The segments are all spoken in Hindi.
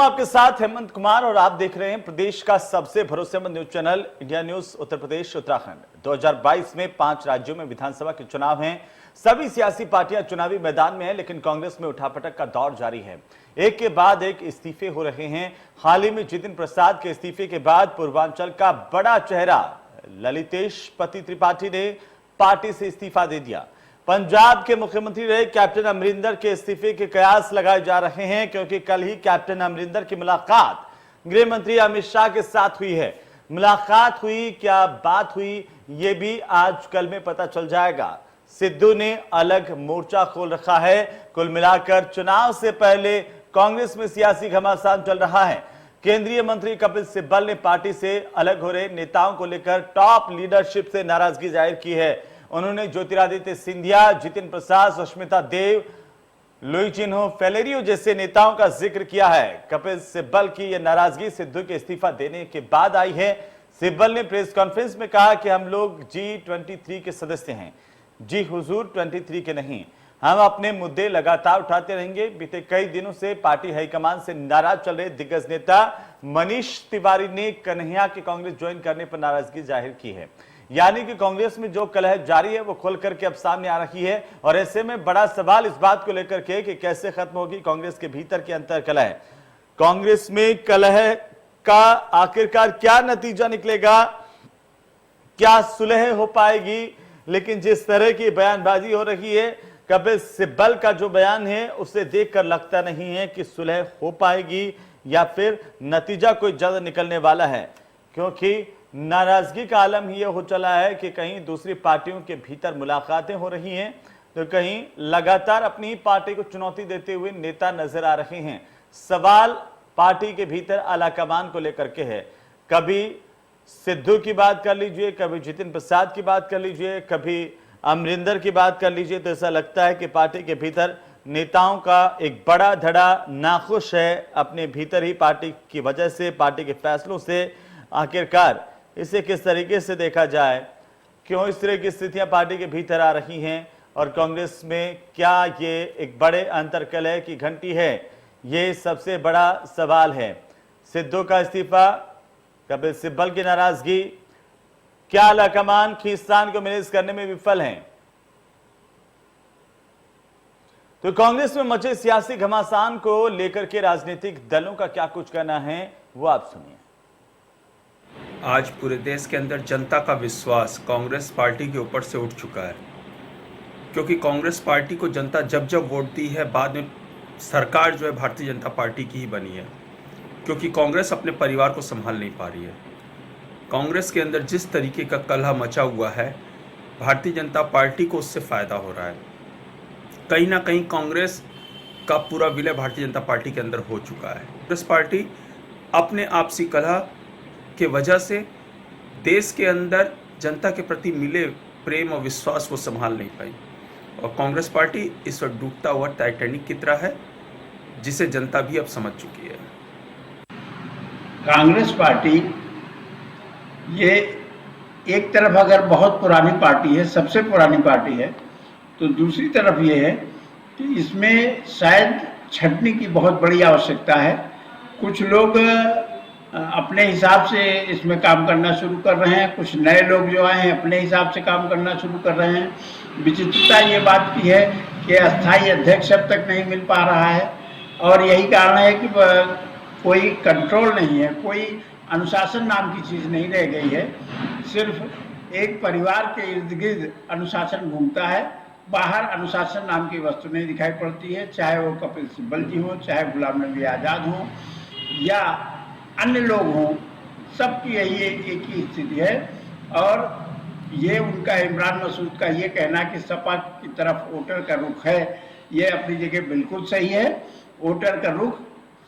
आपके साथ हेमंत कुमार और आप देख रहे हैं प्रदेश का सबसे भरोसेमंद news channel India news Uttar Pradesh Uttarakhand. 2022 में 5 राज्यों में विधानसभा के चुनाव हैं। सभी सियासी पार्टियां चुनावी मैदान में हैं, लेकिन कांग्रेस में उठापटक का दौर जारी है। एक के बाद एक इस्तीफे हो रहे हैं। हाल ही में जितिन प्रसाद के इस्तीफे के बाद पूर्वांचल का बड़ा चेहरा ललितेश पति त्रिपाठी ने पार्टी से इस्तीफा दे दिया। पंजाब के मुख्यमंत्री रहे कैप्टन अमरिंदर के इस्तीफे के कयास लगाए जा रहे हैं, क्योंकि कल ही कैप्टन अमरिंदर की मुलाकात गृह मंत्री अमित शाह के साथ हुई है। मुलाकात हुई, क्या बात हुई, ये भी आज कल में पता चल जाएगा। सिद्धू ने अलग मोर्चा खोल रखा है। कुल मिलाकर चुनाव से पहले कांग्रेस में सियासी घमासान चल रहा है। केंद्रीय मंत्री कपिल सिब्बल ने पार्टी से अलग हो रहे नेताओं को लेकर टॉप लीडरशिप से नाराजगी जाहिर की है। उन्होंने ज्योतिरादित्य सिंधिया, जितिन प्रसाद, सुष्मिता देव, लुइजिन्हो फेलेरियो जैसे नेताओं का जिक्र किया है। कपिल सिब्बल की यह नाराजगी सिद्धू के इस्तीफा देने के बाद आई है। सिब्बल ने प्रेस कॉन्फ्रेंस में कहा कि हम लोग G23 के सदस्य हैं, जी हुजूर 23 के नहीं। हम अपने मुद्दे लगातार उठाते रहेंगे। बीते कई दिनों से पार्टी हाईकमान से नाराज चल रहे दिग्गज नेता मनीष तिवारी ने कन्हैया के कांग्रेस ज्वाइन करने पर नाराजगी जाहिर की है। यानी कि कांग्रेस में जो कलह जारी है वो खुल करके अब सामने आ रही है, और ऐसे में बड़ा सवाल इस बात को लेकर के कि कैसे खत्म होगी कांग्रेस के भीतर की अंतर कलह। कांग्रेस में कलह का आखिरकार क्या नतीजा निकलेगा, क्या सुलह हो पाएगी। लेकिन जिस तरह की बयानबाजी हो रही है, कपिल सिब्बल का जो बयान है उसे देखकर लगता नहीं है कि सुलह हो पाएगी या फिर नतीजा कोई जल्द निकलने वाला है, क्योंकि नाराजगी का आलम ही हो चला है कि कहीं दूसरी पार्टियों के भीतर मुलाकातें हो रही हैं, तो कहीं लगातार अपनी पार्टी को चुनौती देते हुए नेता नजर आ रहे हैं। सवाल पार्टी के भीतर आलाकमान को लेकर के है। कभी सिद्धू की बात कर लीजिए, कभी जितिन प्रसाद की बात कर लीजिए, कभी अमरिंदर की बात कर लीजिए, तो ऐसा लगता है कि पार्टी के भीतर नेताओं का एक बड़ा धड़ा नाखुश है अपने भीतर ही पार्टी की वजह से, पार्टी के फैसलों से। आखिरकार इसे किस तरीके से देखा जाए, क्यों इस तरह की स्थितियां पार्टी के भीतर आ रही हैं, और कांग्रेस में क्या ये एक बड़े अंतरकलह की घंटी है, ये सबसे बड़ा सवाल है। सिद्धू का इस्तीफा, कपिल सिब्बल की नाराजगी, क्या आलाकमान खींचतान को मैनेज करने में विफल हैं। तो कांग्रेस में मचे सियासी घमासान को लेकर के राजनीतिक दलों का क्या कुछ कहना है, वो आप सुनिए। आज पूरे देश के अंदर जनता का विश्वास कांग्रेस पार्टी के ऊपर से उठ चुका है, क्योंकि कांग्रेस पार्टी को जनता जब जब वोट दी है, बाद में सरकार जो है भारतीय जनता पार्टी की ही बनी है, क्योंकि कांग्रेस अपने परिवार को संभाल नहीं पा रही है। कांग्रेस के अंदर जिस तरीके का कलह मचा हुआ है, भारतीय जनता पार्टी को उससे फ़ायदा हो रहा है। कहीं ना कहीं कांग्रेस का पूरा विलय भारतीय जनता पार्टी के अंदर हो चुका है। कांग्रेस पार्टी अपने आपसी कलह के वजह से देश के अंदर जनता के प्रति मिले प्रेम और विश्वास को संभाल नहीं पाई, और कांग्रेस पार्टी इस वक्त डूबता हुआ टाइटैनिक की तरह है, जिसे जनता भी अब समझ चुकी है। कांग्रेस पार्टी ये एक तरफ अगर बहुत पुरानी पार्टी है, सबसे पुरानी पार्टी है, तो दूसरी तरफ ये है कि इसमें शायद छंटनी की बहुत बड़ी आवश्यकता है। कुछ लोग अपने हिसाब से इसमें काम करना शुरू कर रहे हैं, कुछ नए लोग जो आए हैं अपने हिसाब से काम करना शुरू कर रहे हैं। विचित्रता ये बात की है कि अस्थायी अध्यक्ष अब तक नहीं मिल पा रहा है, और यही कारण है कि कोई कंट्रोल नहीं है, कोई अनुशासन नाम की चीज़ नहीं रह गई है। सिर्फ एक परिवार के इर्द गिर्द अनुशासन घूमता है, बाहर अनुशासन नाम की वस्तु नहीं दिखाई पड़ती है। चाहे वो कपिल सिब्बल जी हों, चाहे गुलाम नबी आज़ाद हों या अन्य लोग हों, सबकी यही एक ही स्थिति है। और ये उनका इमरान मसूद का ये कहना कि सपा की तरफ वोटर का रुख है, ये अपनी जगह बिल्कुल सही है। वोटर का रुख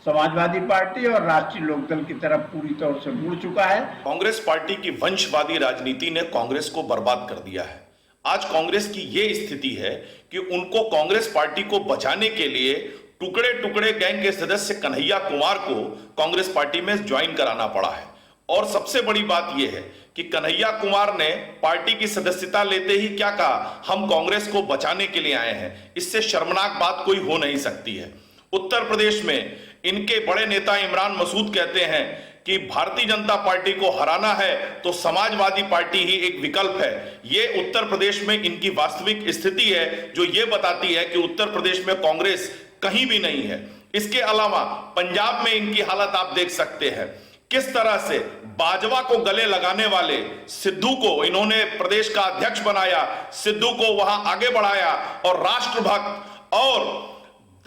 समाजवादी पार्टी और राष्ट्रीय लोकदल की तरफ पूरी तौर से मुड़ चुका है। कांग्रेस पार्टी की वंशवादी राजनीति ने कांग्रेस को बर्बाद कर दिया है। आज कांग्रेस की ये स्थिति है कि उनको कांग्रेस पार्टी को बचाने के लिए टुकड़े टुकड़े गैंग के सदस्य कन्हैया कुमार को कांग्रेस पार्टी में ज्वाइन कराना पड़ा है। और सबसे बड़ी बात यह है कि कन्हैया कुमार ने पार्टी की सदस्यता लेते ही क्या कहा, हम कांग्रेस को बचाने के लिए आए हैं। इससे शर्मनाक बात कोई हो नहीं सकती है। उत्तर प्रदेश में इनके बड़े नेता इमरान मसूद कहते हैं कि भारतीय जनता पार्टी को हराना है तो समाजवादी पार्टी ही एक विकल्प है। ये उत्तर प्रदेश में इनकी वास्तविक स्थिति है जो ये बताती है कि उत्तर प्रदेश में कांग्रेस कहीं भी नहीं है। इसके अलावा पंजाब में इनकी हालत आप देख सकते हैं, किस तरह से बाजवा को गले लगाने वाले सिद्धू को इन्होंने प्रदेश का अध्यक्ष बनाया, सिद्धू को वहां आगे बढ़ाया और राष्ट्रभक्त और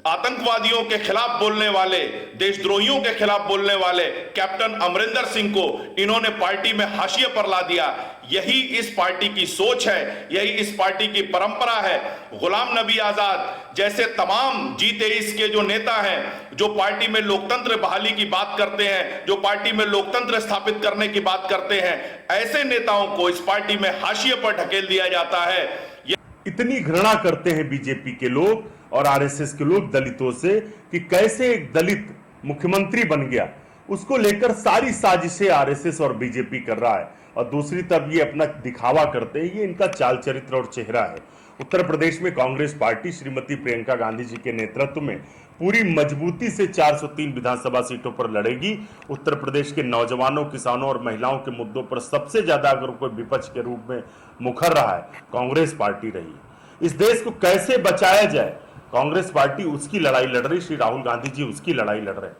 आतंकवादियों के खिलाफ बोलने वाले, देशद्रोहियों के खिलाफ बोलने वाले कैप्टन अमरिंदर सिंह को इन्होंने पार्टी में हाशिए पर ला दिया। यही इस पार्टी की सोच है, यही इस पार्टी की परंपरा है। गुलाम नबी आजाद जैसे तमाम G23 के जो नेता हैं, जो पार्टी में लोकतंत्र बहाली की बात करते हैं, जो पार्टी में लोकतंत्र स्थापित करने की बात करते हैं, ऐसे नेताओं को इस पार्टी में हाशिए पर ढकेल दिया जाता है। इतनी घृणा करते हैं बीजेपी के लोग और आरएसएस के लोग दलितों से कि कैसे एक दलित मुख्यमंत्री बन गया, उसको लेकर सारी साजिशें आरएसएस और बीजेपी कर रहा है। और दूसरी तरफ ये अपना दिखावा करते हैं, ये इनका चाल चरित्र और चेहरा है। उत्तर प्रदेश में कांग्रेस पार्टी श्रीमती प्रियंका गांधी जी के नेतृत्व में पूरी मजबूती से 403 विधानसभा सीटों पर लड़ेगी। उत्तर प्रदेश के नौजवानों, किसानों और महिलाओं के मुद्दों पर सबसे ज्यादा अगर कोई विपक्ष के रूप में मुखर रहा है, कांग्रेस पार्टी रही। इस देश को कैसे बचाया जाए, कांग्रेस पार्टी उसकी लड़ाई लड़ रही, श्री राहुल गांधी जी उसकी लड़ाई लड़ रहे।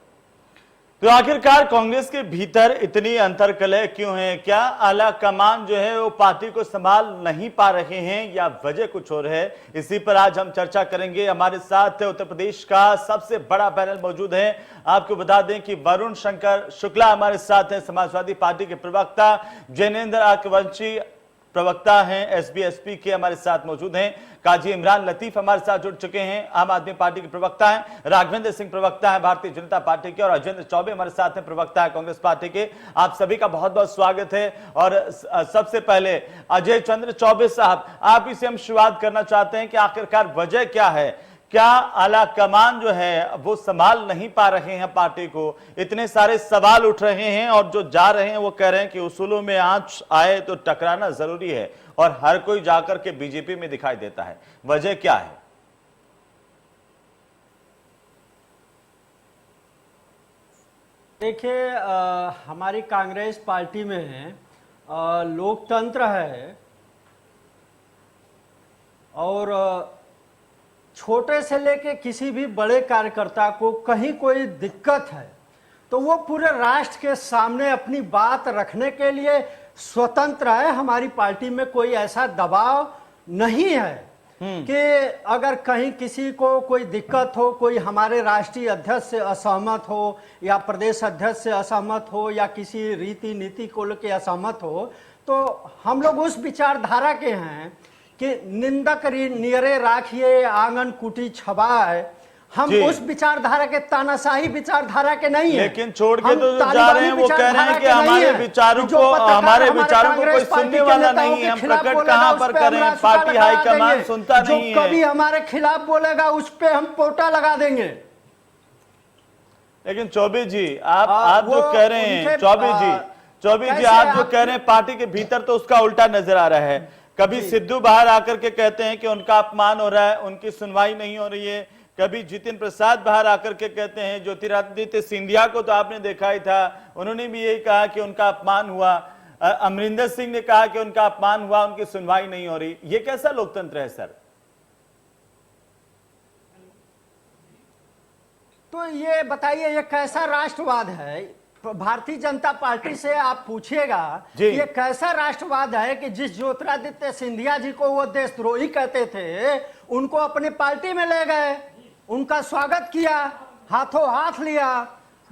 तो आखिरकार कांग्रेस के भीतर इतनी अंतर्कलह क्यों है? क्या आला कमान जो है वो पार्टी को संभाल नहीं पा रहे हैं या वजह कुछ और है? इसी पर आज हम चर्चा करेंगे। हमारे साथ उत्तर प्रदेश का सबसे बड़ा पैनल मौजूद है। आपको बता दें कि वरुण शंकर शुक्ला हमारे साथ हैं, समाजवादी पार्टी के प्रवक्ता, जैनेंद्र आर्कवंशी प्रवक्ता हैं, एसबीएसपी के हमारे साथ मौजूद हैं, काजी इमरान लतीफ हमारे साथ जुड़ चुके हैं, आम आदमी पार्टी के प्रवक्ता हैं, राघवेंद्र सिंह प्रवक्ता है भारतीय जनता पार्टी के, और अजेंद्र चौबे हमारे साथ हैं, प्रवक्ता है कांग्रेस पार्टी के। आप सभी का बहुत बहुत स्वागत है। और सबसे पहले अजय चंद्र चौबे साहब, आप इसे हम शुरुआत करना चाहते हैं कि आखिरकार वजह क्या है? क्या आला कमान जो है वो संभाल नहीं पा रहे हैं पार्टी को? इतने सारे सवाल उठ रहे हैं और जो जा रहे हैं वो कह रहे हैं कि उसूलों में आंच आए तो टकराना जरूरी है, और हर कोई जाकर के बीजेपी में दिखाई देता है। वजह क्या है? देखिए, हमारी कांग्रेस पार्टी में लोकतंत्र है और छोटे से लेके किसी भी बड़े कार्यकर्ता को कहीं कोई दिक्कत है तो वो पूरे राष्ट्र के सामने अपनी बात रखने के लिए स्वतंत्र है। हमारी पार्टी में कोई ऐसा दबाव नहीं है कि अगर कहीं किसी को कोई दिक्कत हो, कोई हमारे राष्ट्रीय अध्यक्ष से असहमत हो या प्रदेश अध्यक्ष से असहमत हो या किसी रीति नीति को लेकर असहमत हो, तो हम लोग उस विचारधारा के हैं कि निंदक नियरे राखिए आंगन कुटी छबाए। हम उस विचारधारा के, तानाशाही विचारधारा के नहीं है। लेकिन छोड़ के तो जो जा रहे हैं वो कह रहे हैं कि हमारे विचारों को कोई सुनने वाला नहीं है, हम प्रकट कहां पर करें? पार्टी हाईकमान सुनता नहीं है। जो कभी हमारे खिलाफ बोलेगा उस पे हम पोटा लगा देंगे। लेकिन चौबे जी आप जो कह रहे हैं, चौबे जी आप जो कह रहे हैं पार्टी के भीतर, तो उसका उल्टा नजर आ रहा है। कभी सिद्धू बाहर आकर के कहते हैं कि उनका अपमान हो रहा है, उनकी सुनवाई नहीं हो रही है। कभी जितिन प्रसाद बाहर आकर के कहते हैं, ज्योतिरादित्य सिंधिया को तो आपने देखा ही था, उन्होंने भी यही कहा कि उनका अपमान हुआ। अमरिंदर सिंह ने कहा कि उनका अपमान हुआ, उनकी सुनवाई नहीं हो रही। ये कैसा लोकतंत्र है सर? तो ये बताइए, ये कैसा राष्ट्रवाद है? भारतीय जनता पार्टी से आप पूछिएगा ये कैसा राष्ट्रवाद है कि जिस ज्योतिरादित्य सिंधिया जी को वो देशद्रोही कहते थे, उनको अपने पार्टी में ले गए, उनका स्वागत किया, हाथों हाथ लिया,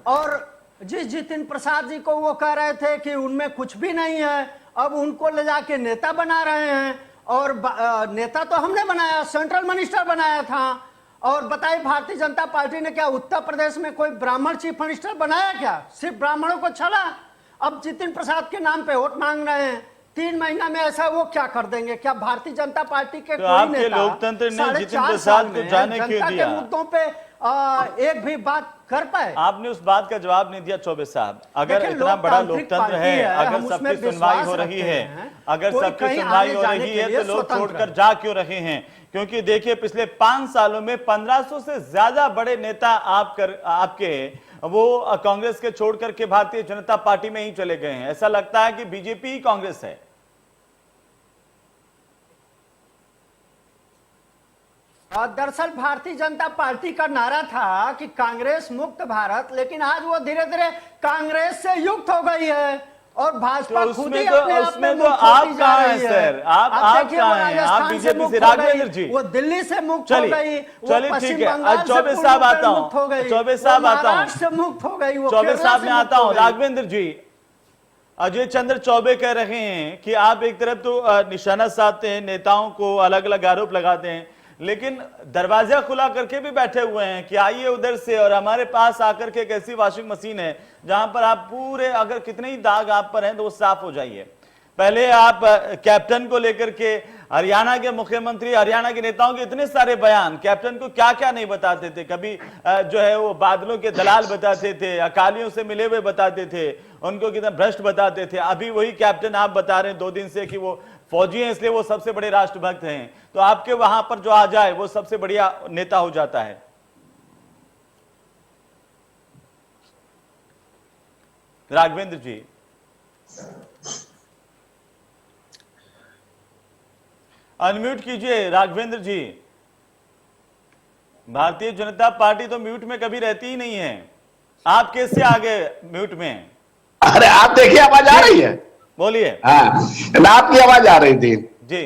और जिस जितिन प्रसाद जी को वो कह रहे थे कि उनमें कुछ भी नहीं है, अब उनको ले जाके नेता बना रहे हैं। और नेता तो हमने बनाया, सेंट्रल मिनिस्टर बनाया था। और बताइए, भारतीय जनता पार्टी ने क्या उत्तर प्रदेश में कोई ब्राह्मण चीफ मिनिस्टर बनाया क्या? सिर्फ ब्राह्मणों को छला। अब जितिन प्रसाद के नाम पे वोट मांग रहे हैं। 3 महीना में ऐसा वो क्या कर देंगे? क्या भारतीय जनता पार्टी के कोई नेता लोकतंत्र ने जितिन प्रसाद को जाने क्यों दिया? के मुद्दों पे एक भी बात कर पाए? आपने उस बात का जवाब नहीं दिया चौबे साहब। अगर इतना बड़ा लोकतंत्र है, अगर सबकी सुनवाई हो रही है, अगर सबकी सुनवाई हो रही है, तो लोग छोड़कर जा क्यों रहे हैं? क्योंकि देखिए पिछले 5 सालों में 1500 से ज्यादा बड़े नेता आपके वो कांग्रेस के छोड़ करके भारतीय जनता पार्टी में ही चले गए हैं। ऐसा लगता है कि बीजेपी ही कांग्रेस है। दरअसल भारतीय जनता पार्टी का नारा था कि कांग्रेस मुक्त भारत, लेकिन आज वो धीरे धीरे कांग्रेस से युक्त हो गई है और भाजपा तो खुद ही उसमें अपने आप में तो आप कहां हैं सर? आप देखिए, कहां हैं? आप राजस्थान बीजेपी मुक्त से हो राघवेंद्र गई, जी वो दिल्ली से मुक्त हो गई, चलिए ठीक है। आज चौबे साहब आता हूं, चौबे साहब आता हूं, से मुक्त हो गई, वो चौबे केरला साहब से में मुक्त आता हो हूं। गई। राघवेंद्र जी, अजय चंद्र चौबे कह रहे हैं कि आप एक तरफ तो निशाना साधते हैं, नेताओं को अलग अलग आरोप लगाते हैं, लेकिन दरवाजा खुला करके भी बैठे हुए हैं कि आइए उधर से और हमारे पास आकर के एक ऐसी वॉशिंग मशीन है जहां पर आप पूरे, अगर कितने ही दाग आप पर हैं तो वो साफ हो जाइए। पहले आप कैप्टन को लेकर के हरियाणा के मुख्यमंत्री, हरियाणा के नेताओं के इतने सारे बयान, कैप्टन को क्या क्या नहीं बताते थे। कभी जो है वो बादलों के दलाल बताते थे, अकालियों से मिले हुए बताते थे, उनको कितना भ्रष्ट बताते थे। अभी वही कैप्टन आप बता रहे हैं 2 दिन से कि वो फौजी हैं इसलिए वो सबसे बड़े राष्ट्रभक्त हैं। तो आपके वहां पर जो आ जाए वो सबसे बढ़िया नेता हो जाता है। राघवेंद्र जी, अनम्यूट कीजिए राघवेंद्र जी। भारतीय जनता पार्टी तो म्यूट में कभी रहती ही नहीं है, आप कैसे आ गए म्यूट में? अरे आप देखिए आवाज आ रही है, बोलिए। हाँ आपकी आवाज आ रही थी जी।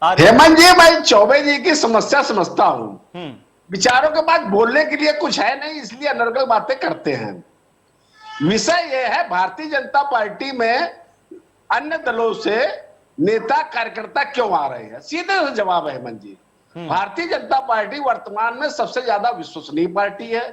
हेमंत जी, मैं चौबे जी की समस्या समझता हूं। विचारों के बाद बोलने के लिए कुछ है नहीं, इसलिए अनर्गल बातें करते हैं। विषय यह है भारतीय जनता पार्टी में अन्य दलों से नेता कार्यकर्ता क्यों आ रहे हैं। सीधे से जवाब है हेमंत जी, भारतीय जनता पार्टी वर्तमान में सबसे ज्यादा विश्वसनीय पार्टी है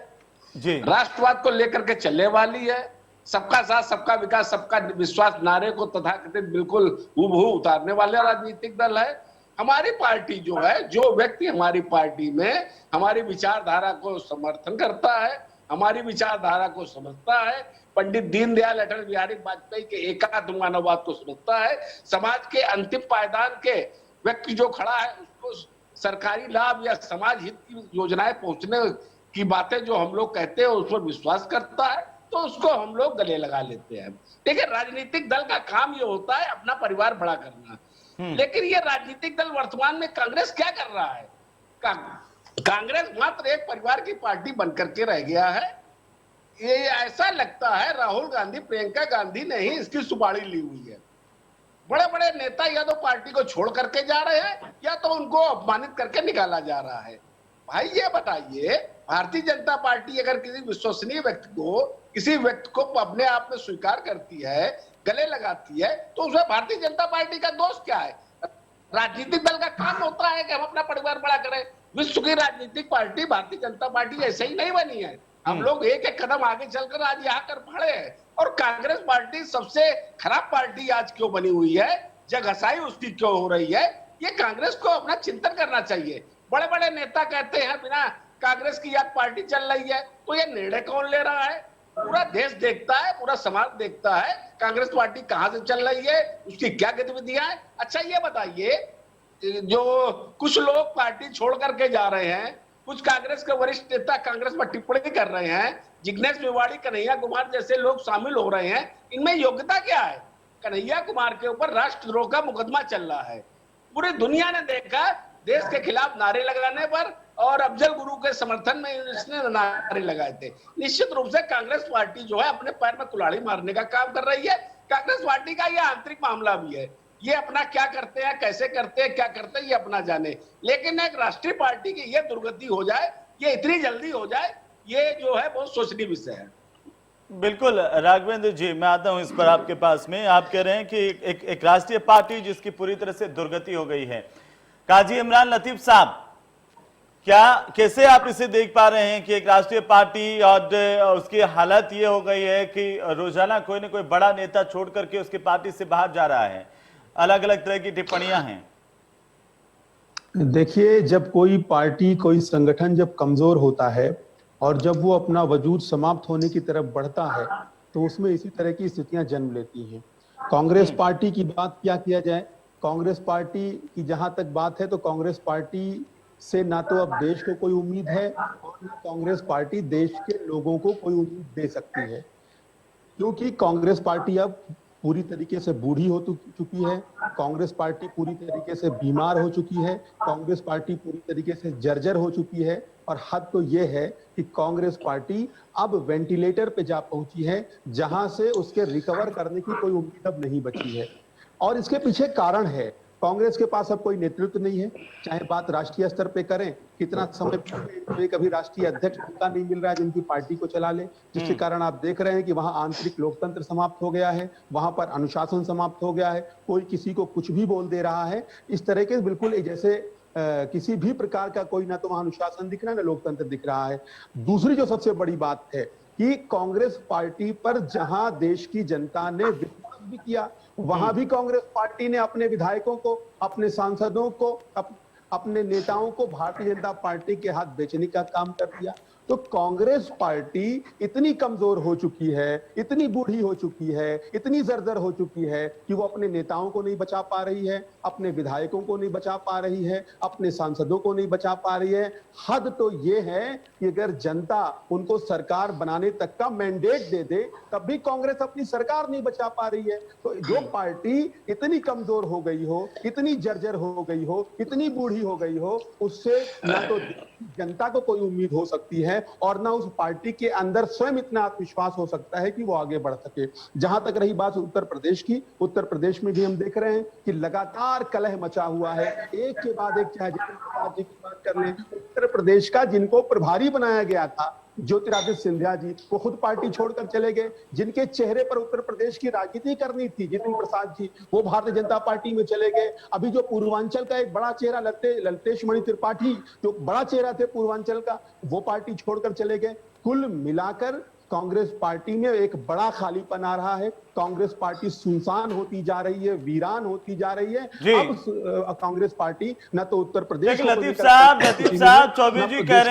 जी। राष्ट्रवाद को लेकर के चलने वाली है, सबका साथ सबका विकास सबका विश्वास नारे को तथाकथित बिल्कुल हूबहू उतारने वाले राजनीतिक दल है। हमारी पार्टी जो है, जो व्यक्ति हमारी पार्टी में हमारी विचारधारा को समर्थन करता है, हमारी विचारधारा को समझता है, पंडित दीनदयाल अटल बिहारी वाजपेयी के एकात्म मानववाद को समझता है, समाज के अंतिम पायदान के व्यक्ति जो खड़ा है उसको सरकारी लाभ या समाज हित की योजनाएं पहुंचने की बातें जो हम लोग कहते हैं उस पर विश्वास करता है, तो उसको हम लोग गले लगा लेते हैं। देखिए, राजनीतिक दल का काम ये होता है अपना परिवार बड़ा करना, लेकिन ये राजनीतिक दल वर्तमान में कांग्रेस क्या कर रहा है? कांग्रेस मात्र एक परिवार की पार्टी बनकर के रह गया है। ये ऐसा लगता है राहुल गांधी, प्रियंका गांधी ने ही इसकी सुपारी ली हुई है। बड़े बड़े नेता या तो पार्टी को छोड़ करके जा रहे हैं या तो उनको अपमानित करके निकाला जा रहा है। भाई ये बताइए, भारतीय जनता पार्टी अगर किसी विश्वसनीय व्यक्ति को, किसी व्यक्ति को अपने आप में स्वीकार करती है, गले लगाती है, तो उसमें भारतीय जनता पार्टी का दोष क्या है? राजनीतिक दल का काम होता है कि हम अपना परिवार बड़ा करें। विश्व की राजनीतिक पार्टी भारतीय जनता पार्टी ऐसे ही नहीं बनी है। हम लोग एक एक कदम आगे चलकर आज यहाँ कर पड़े हैं। और कांग्रेस पार्टी सबसे खराब पार्टी आज क्यों बनी हुई है, जगहसाई उसकी क्यों हो रही है, ये कांग्रेस को अपना चिंतन करना चाहिए। बड़े बड़े नेता कहते हैं बिना कांग्रेस की आज पार्टी चल रही है, तो ये निर्णय कौन ले रहा है? पूरा देश देखता है, पूरा समाज देखता है कांग्रेस पार्टी कहां से चल रही है, उसकी क्या गतिविधियां हैं। अच्छा ये बताइए, जो कुछ लोग पार्टी छोड़ करके जा रहे हैं, कुछ कांग्रेस के वरिष्ठ नेता कांग्रेस पर टिप्पणी कर रहे हैं, जिग्नेश मेवाड़ी, कन्हैया कुमार जैसे लोग शामिल हो रहे हैं, इनमें योग्यता क्या है? कन्हैया कुमार के ऊपर राष्ट्रद्रोह का मुकदमा चल रहा है। पूरी दुनिया ने देखा, देश के खिलाफ नारे लगाने पर और अफजल गुरु के समर्थन में इसने नारे लगाए थे। निश्चित रूप से कांग्रेस पार्टी जो है अपने पैर में कुल्हाड़ी मारने का काम कर रही है। कांग्रेस पार्टी का यह आंतरिक मामला भी है, ये अपना क्या करते हैं, कैसे करते हैं, क्या करते हैं, ये अपना जाने। लेकिन एक राष्ट्रीय पार्टी की ये दुर्गति हो जाए, ये इतनी जल्दी हो जाए, ये जो है बहुत सोचनीय विषय है। बिल्कुल राघवेंद्र जी, मैं आता हूं इस पर आपके पास में। आप कह रहे हैं कि एक राष्ट्रीय पार्टी जिसकी पूरी तरह से दुर्गति हो गई है। काजी इमरान लतीफ साहब, क्या कैसे आप इसे देख पा रहे हैं कि एक राष्ट्रीय पार्टी और उसकी हालत ये हो गई है कि रोजाना कोई ना कोई बड़ा नेता छोड़ करके उसकी पार्टी से बाहर जा रहा है, अलग अलग तरह की टिप्पणियां हैं। देखिए, जब कोई पार्टी, कोई संगठन जब कमजोर होता है और जब वो अपना वजूद समाप्त होने की तरफ बढ़ता है तो उसमें इसी तरह की स्थितियां जन्म लेती हैं। कांग्रेस पार्टी की बात क्या किया जाए, कांग्रेस पार्टी की जहां तक बात है तो कांग्रेस पार्टी से ना तो अब देश को कोई उम्मीद है और ना कांग्रेस पार्टी देश के लोगों को कोई उम्मीद दे सकती है, क्योंकि कांग्रेस पार्टी अब पूरी तरीके से बूढ़ी हो चुकी है, कांग्रेस पार्टी पूरी तरीके से बीमार हो चुकी है, कांग्रेस पार्टी पूरी तरीके से जर्जर हो चुकी है और हद तो यह है कि कांग्रेस पार्टी अब वेंटिलेटर पे जा पहुंची है, जहां से उसके रिकवर करने की कोई उम्मीद अब नहीं बची है। और इसके पीछे कारण है, कांग्रेस के पास अब कोई नेतृत्व नहीं है, चाहे बात राष्ट्रीय स्तर पे करें, कितना समय कभी राष्ट्रीय अध्यक्ष उनका नहीं मिल रहा है जिनकी पार्टी को चला ले, जिसके कारण आप देख रहे हैं कि वहां आंतरिक लोकतंत्र समाप्त हो गया है, वहां पर अनुशासन समाप्त हो गया है, कोई किसी को कुछ भी बोल दे रहा है। इस तरह के बिल्कुल जैसे किसी भी प्रकार का कोई ना तो वहां अनुशासन दिख रहा है ना लोकतंत्र दिख रहा है। दूसरी जो सबसे बड़ी बात है कि कांग्रेस पार्टी पर जहां देश की जनता ने विश्वास भी किया, वहां भी कांग्रेस पार्टी ने अपने विधायकों को, अपने सांसदों को, अपने नेताओं को भारतीय जनता पार्टी के हाथ बेचने का काम कर दिया। तो कांग्रेस पार्टी इतनी कमजोर हो चुकी है, इतनी बूढ़ी हो चुकी है, इतनी जर्जर हो चुकी है कि वो अपने नेताओं को नहीं बचा पा रही है, अपने विधायकों को नहीं बचा पा रही है, अपने सांसदों को नहीं बचा पा रही है। हद तो ये है कि अगर जनता उनको सरकार बनाने तक का मैंडेट दे दे तब भी कांग्रेस अपनी सरकार नहीं बचा पा रही है। तो जो पार्टी इतनी कमजोर हो गई हो, इतनी जर्जर हो गई हो, इतनी बूढ़ी हो गई हो, उससे ना तो जनता को कोई उम्मीद हो सकती है और ना उस पार्टी के अंदर स्वयं इतना आत्मविश्वास हो सकता है कि वो आगे बढ़ सके। जहां तक रही बात उत्तर प्रदेश की, उत्तर प्रदेश में भी हम देख रहे हैं कि लगातार कलह मचा हुआ है, एक के बाद एक, चाहे प्रसाद जी की बात कर लें, उत्तर प्रदेश का जिनको प्रभारी बनाया गया था ज्योतिरादित्य सिंधिया जी, वो खुद पार्टी छोड़कर चले गए। जिनके चेहरे पर उत्तर प्रदेश की राजनीति करनी थी, जितिन प्रसाद जी, वो भारतीय जनता पार्टी में चले गए। अभी जो पूर्वांचल का एक बड़ा चेहरा ललतेश मणि त्रिपाठी, जो बड़ा चेहरा थे पूर्वांचल का, वो पार्टी छोड़कर चले गए। कुल मिलाकर कांग्रेस पार्टी में एक बड़ा खालीपन आ रहा है, कांग्रेस पार्टी सुनसान होती जा रही है, वीरान होती जा रही है। अब कांग्रेस पार्टी न तो उत्तर प्रदेश, लतीफ साहब चौबे जी कह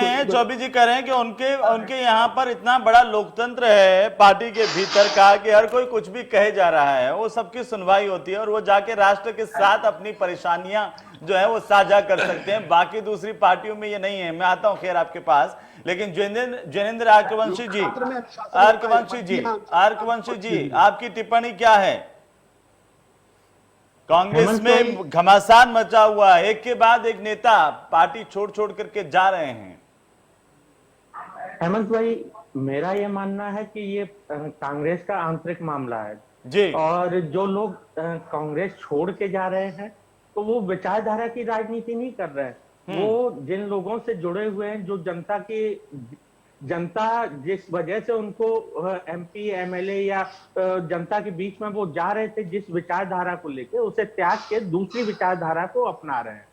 रहे हैं कि उनके यहाँ पर इतना बड़ा लोकतंत्र है पार्टी के भीतर का कि हर कोई कुछ भी कहे जा रहा है, वो सबकी सुनवाई होती है और वो जाके राष्ट्र के साथ अपनी परेशानियां जो है वो साझा कर सकते हैं। बाकी दूसरी पार्टियों में ये नहीं है। मैं आता हूं खैर आपके पास, लेकिन जैनेंद्र आर्कवंशी जी आपकी टिप्पणी क्या है? कांग्रेस में घमासान मचा हुआ है, एक के बाद एक नेता पार्टी छोड़ करके जा रहे हैं। हेमंत भाई, मेरा ये मानना है कि ये कांग्रेस का आंतरिक मामला है जी, और जो लोग कांग्रेस छोड़ के जा रहे हैं तो वो विचारधारा की राजनीति नहीं कर रहे हैं, वो जिन लोगों से जुड़े हुए हैं, जो जनता जिस वजह से उनको एमपी एमएलए या जनता के बीच में वो जा रहे थे, जिस विचारधारा को लेके, उसे त्याग के दूसरी विचारधारा को अपना रहे हैं।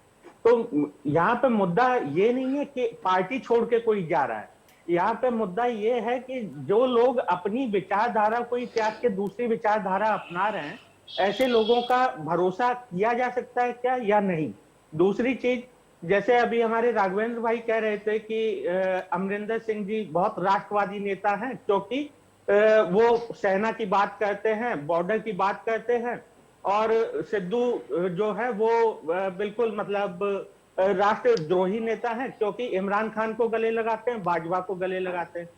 तो यहाँ पे मुद्दा ये नहीं है कि पार्टी छोड़ के कोई जा रहा है, यहाँ पे मुद्दा ये है कि जो लोग अपनी विचारधारा को ही त्याग के दूसरी विचारधारा अपना रहे हैं, ऐसे लोगों का भरोसा किया जा सकता है क्या या नहीं। दूसरी चीज, जैसे अभी हमारे राघवेंद्र भाई कह रहे थे कि अमरिंदर सिंह जी बहुत राष्ट्रवादी नेता हैं, क्योंकि वो सेना की बात करते हैं, बॉर्डर की बात करते हैं, और सिद्धू जो है वो बिल्कुल मतलब राष्ट्रद्रोही नेता हैं, क्योंकि इमरान खान को गले लगाते हैं, बाजवा को गले लगाते हैं।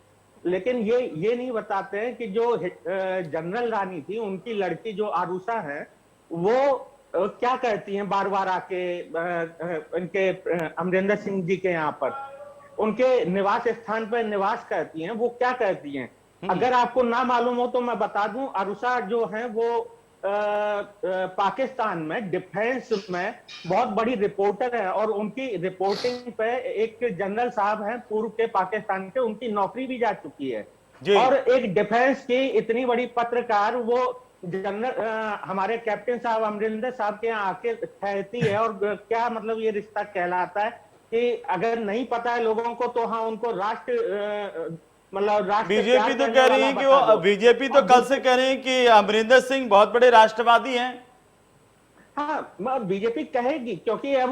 लेकिन ये नहीं बताते हैं कि जो जनरल रानी थी, उनकी लड़की जो आरुषा है, वो क्या करती हैं बार बार आके इनके अमरिंदर सिंह जी के यहाँ पर उनके निवास स्थान पर निवास करती हैं, वो क्या करती हैं? अगर आपको ना मालूम हो तो मैं बता दूं, आरुषा जो है वो पाकिस्तान में डिफेंस में बहुत बड़ी रिपोर्टर है, और उनकी रिपोर्टिंग पे एक जनरल साहब हैं पूर्व के पाकिस्तान के, उनकी नौकरी भी जा चुकी है। और एक डिफेंस की इतनी बड़ी पत्रकार वो जनरल हमारे कैप्टन साहब अमरिंदर साहब के यहाँ आके ठहरती है, और क्या मतलब ये रिश्ता कहलाता है कि अगर नहीं पता है लोगों को तो हाँ उनको राष्ट्र बीजेपी तो कह रही है कि वो बीजेपी तो कल से कह रही है कि अमरिंदर सिंह बहुत बड़े राष्ट्रवादी हैं। हाँ, बीजेपी कहेगी, क्योंकि अब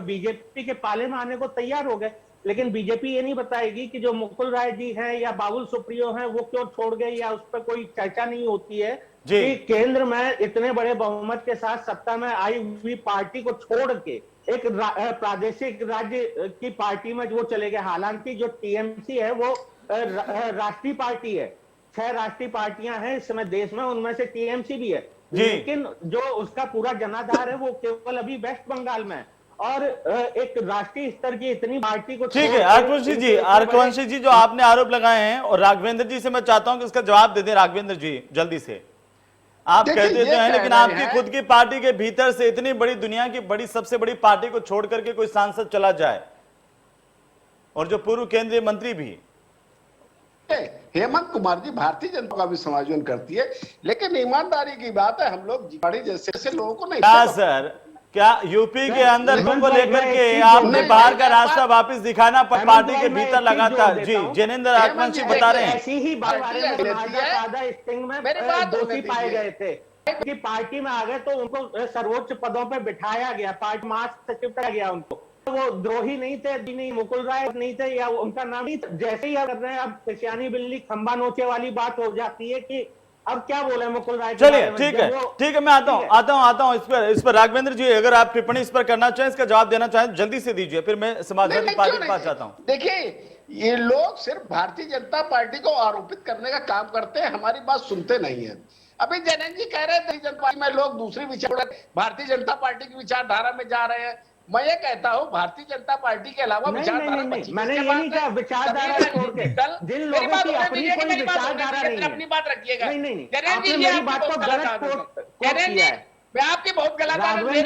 बीजेपी के पाले में आने को तैयार हो गए। लेकिन बीजेपी ये नहीं बताएगी कि जो मुकुल राय जी हैं या बाबुल सुप्रियो हैं वो क्यों छोड़ गए, या उस पर कोई चर्चा नहीं होती है कि केंद्र में इतने बड़े बहुमत के साथ सत्ता में आई हुई पार्टी को छोड़ के एक प्रादेशिक राज्य की पार्टी में वो चले गए। हालांकि जो टीएमसी है वो राष्ट्रीय पार्टी है, 6 राष्ट्रीय पार्टियां हैं इस समय देश में, उनमें से टीएमसी भी है, लेकिन जो उसका पूरा जनाधार है वो केवल अभी वेस्ट बंगाल में है। और एक राष्ट्रीय स्तर की इतनी पार्टी को, ठीक है आरकुवंशी जी जो आपने आरोप लगाए हैं, और राघवेंद्र जी से मैं चाहता हूं कि इसका जवाब दे दें। राघवेंद्र जी जल्दी से, आप कहते तो हैं लेकिन आपकी खुद की पार्टी के भीतर से इतनी बड़ी दुनिया की बड़ी सबसे बड़ी पार्टी को छोड़ करके कोई सांसद चला जाए, और जो पूर्व केंद्रीय मंत्री भी। हेमंत कुमार जी भारतीय जनता का भी समायोजन करती है, लेकिन ईमानदारी की बात है हम लोग जैसे लोगों को नहीं। क्या सर, क्या यूपी के अंदर को लेकर के आपने बाहर का रास्ता वापस दिखाना पार्टी के भीतर लगातार? जी जिनेंद्र राघवंशी बता रहे हैं, ऐसी ही स्टिंग में दोषी पाए गए थे कि पार्टी में आ गए तो उनको सर्वोच्च पदों पर बिठाया गया, पार्टी महासचिव किया गया उनको। वो द्रोही नहीं थे, नहीं मुकुल राय नहीं थे, या उनका नाम नहीं, जैसे ही कर रहे हैं अब सियानी बिल्ली खंबा नोचे वाली बात हो जाती है कि अब क्या बोले मुकुल राय। चलिए ठीक है मैं आता हूं इस पर राघवेंद्र जी अगर आप टिप्पणी इस पर करना चाहें, इसका जवाब देना चाहें जल्दी से दीजिए, फिर मैं समाजवादी पार्टी के पास जाता हूं। देखिए ये लोग सिर्फ भारतीय जनता पार्टी को आरोपित करने का काम करते हैं, हमारी बात सुनते नहीं है। अभी जैन जी कह रहे थे जनता पार्टी में लोग दूसरी विचार भारतीय जनता पार्टी की विचारधारा में जा रहे हैं। मैं ये कहता हूँ भारतीय जनता पार्टी के अलावा विचारधारा, मैंने ये नहीं कहा विचारधारा छोड़ के, जिन लोगों की अपनी कोई विचारधारा नहीं है, अपनी बात रखिएगा। नहीं आपने मेरी बात को गलत कोट किया है। मैं आपकी बहुत गलत आपने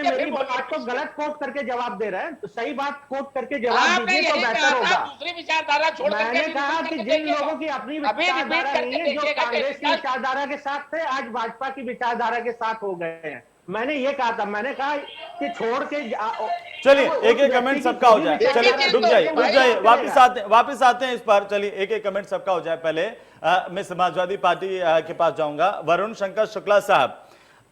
मेरी बात को गलत कोट करके जवाब दे रहे हैं, तो सही बात कोट करके जवाब दीजिए तो बेहतर होगा। दूसरी विचारधारा छोड़ करके मैंने कहा कि जिन लोगों की अपनी विचारधारा नहीं है, जो कांग्रेस की विचारधारा के साथ थे, आज भाजपा की विचारधारा के साथ हो गए हैं। मैंने ये कहा था, मैंने कहा कि छोड़ के चलिए एक एक कमेंट सबका हो जाए। चलिए रुक जाइए वापस आते हैं इस पर। चलिए एक एक कमेंट सबका हो जाए। पहले मैं समाजवादी पार्टी के पास जाऊंगा। वरुण शंकर शुक्ला साहब,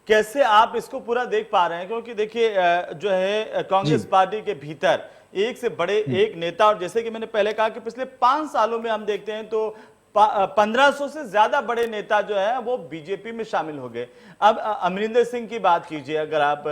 कैसे आप इसको पूरा देख पा रहे हैं? क्योंकि देखिए जो है कांग्रेस पार्टी के भीतर एक से बड़े एक नेता, और जैसे कि मैंने पहले कहा कि पिछले 5 सालों में हम देखते हैं तो 1500 से ज्यादा बड़े नेता जो है वो बीजेपी में शामिल हो गए। अब अमरिंदर सिंह की बात कीजिए अगर आप,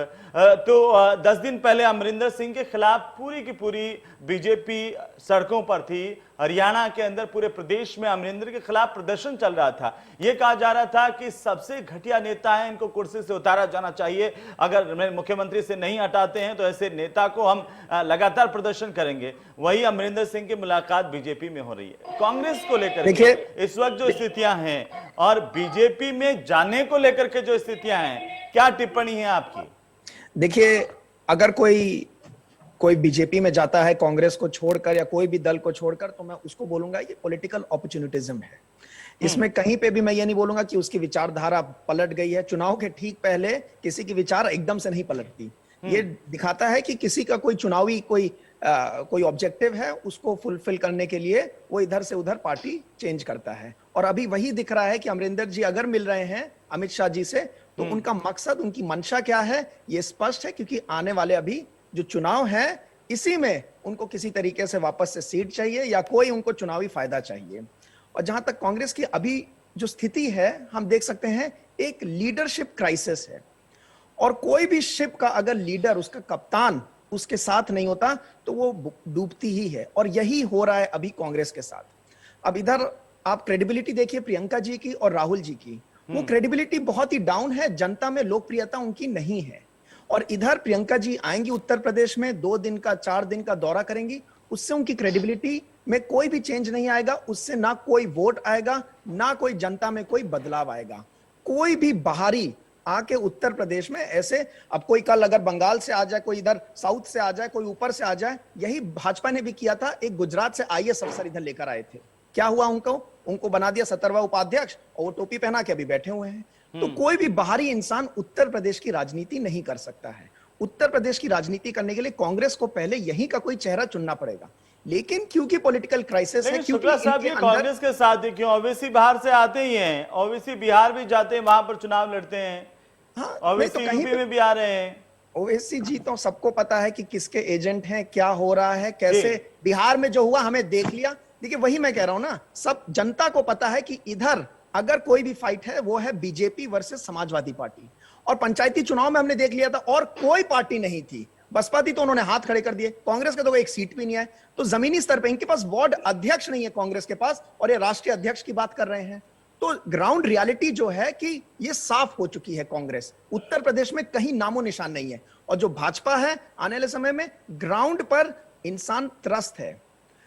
तो 10 दिन पहले अमरिंदर सिंह के खिलाफ पूरी की पूरी बीजेपी सड़कों पर थी। हरियाणा के अंदर पूरे प्रदेश में अमरिंदर के खिलाफ प्रदर्शन चल रहा था। यह कहा जा रहा था कि सबसे घटिया नेता है, इनको कुर्सी से उतारा जाना चाहिए, अगर मुख्यमंत्री से नहीं हटाते हैं तो ऐसे नेता को हम लगातार प्रदर्शन करेंगे। वही अमरिंदर सिंह की मुलाकात बीजेपी में हो रही है। कांग्रेस को लेकर इस वक्त जो स्थितियां हैं और बीजेपी में जाने को लेकर के जो स्थितियां हैं, क्या टिप्पणी है आपकी? देखिए अगर कोई बीजेपी में जाता है कांग्रेस को छोड़कर या कोई भी दल को छोड़कर, तो मैं उसको बोलूंगा ये पॉलिटिकल अपॉर्चुनिटिज्म है। इसमें कहीं पे भी मैं ये नहीं बोलूंगा कि उसकी विचारधारा पलट गई है। चुनाव के ठीक पहले किसी की विचार एकदम से नहीं पलटती। ये दिखाता है कि किसी का कोई चुनावी कोई ऑब्जेक्टिव है, उसको फुलफिल करने के लिए वो इधर से उधर पार्टी चेंज करता है। और अभी वही दिख रहा है कि अमरिंदर जी अगर मिल रहे हैं अमित शाह जी से, तो उनका मकसद, उनकी मंशा क्या है ये स्पष्ट है, क्योंकि आने वाले अभी जो चुनाव है इसी में उनको किसी तरीके से वापस से सीट चाहिए या कोई उनको चुनावी फायदा चाहिए। और जहां तक कांग्रेस की अभी जो स्थिति है, हम देख सकते हैं एक लीडरशिप क्राइसिस है। और कोई भी शिप का अगर लीडर, उसका कप्तान उसके साथ नहीं होता तो वो डूबती ही है, और यही हो रहा है अभी कांग्रेस के साथ। अब इधर आप क्रेडिबिलिटी देखिए प्रियंका जी की और राहुल जी की, वो क्रेडिबिलिटी बहुत ही डाउन है, जनता में लोकप्रियता उनकी नहीं है। और इधर प्रियंका जी आएंगी उत्तर प्रदेश में, 2 दिन का 4 दिन का दौरा करेंगी, उससे उनकी क्रेडिबिलिटी में कोई भी चेंज नहीं आएगा, उससे ना कोई वोट आएगा, ना कोई जनता में कोई बदलाव आएगा। कोई भी बाहरी आके उत्तर प्रदेश में ऐसे, अब कोई कल अगर बंगाल से आ जाए, कोई इधर साउथ से आ जाए, कोई ऊपर से आ जाए, यही भाजपा ने भी किया था। एक गुजरात से IAS अफसर इधर लेकर आए थे, क्या हुआ उनको बना दिया 17वां उपाध्यक्ष, और वो टोपी पहना के अभी बैठे हुए हैं। तो कोई भी बाहरी इंसान उत्तर प्रदेश की राजनीति नहीं कर सकता है। उत्तर प्रदेश की राजनीति करने के लिए कांग्रेस को पहले यहीं का कोई चेहरा चुनना पड़ेगा। लेकिन क्योंकि पॉलिटिकल क्राइसिस है, शुक्ला साहब ये कांग्रेस के साथ ही क्यों? ओवैसी बाहर से आते ही हैं, ओवैसी बिहार भी जाते हैं, वहां पर चुनाव लड़ते हैं, ओवैसी यूपी में भी आ रहे हैं। ओवैसी जी तो सबको पता है कि किसके एजेंट हैं, क्या हो रहा है, कैसे। बिहार में जो हुआ हमें देख लिया। देखिए वही मैं कह रहा हूं ना, सब जनता को पता है कि इधर अगर कोई भी फाइट है वो है बीजेपी वर्सेस समाजवादी पार्टी। और पंचायती चुनाव में हमने देख लिया था और कोई पार्टी नहीं थी, बसपा थी तो उन्होंने हाथ खड़े कर दिए। कांग्रेस के तो एक सीट भी नहीं आए। तो जमीनी स्तर पे इनके पास वार्ड अध्यक्ष नहीं है कांग्रेस के पास, और ये राष्ट्रीय अध्यक्ष की बात कर रहे हैं। तो ग्राउंड रियलिटी जो है कि ये साफ हो चुकी है। कांग्रेस उत्तर प्रदेश में कहीं नामो निशान नहीं है, और जो भाजपा है आने वाले समय में ग्राउंड पर इंसान त्रस्त है।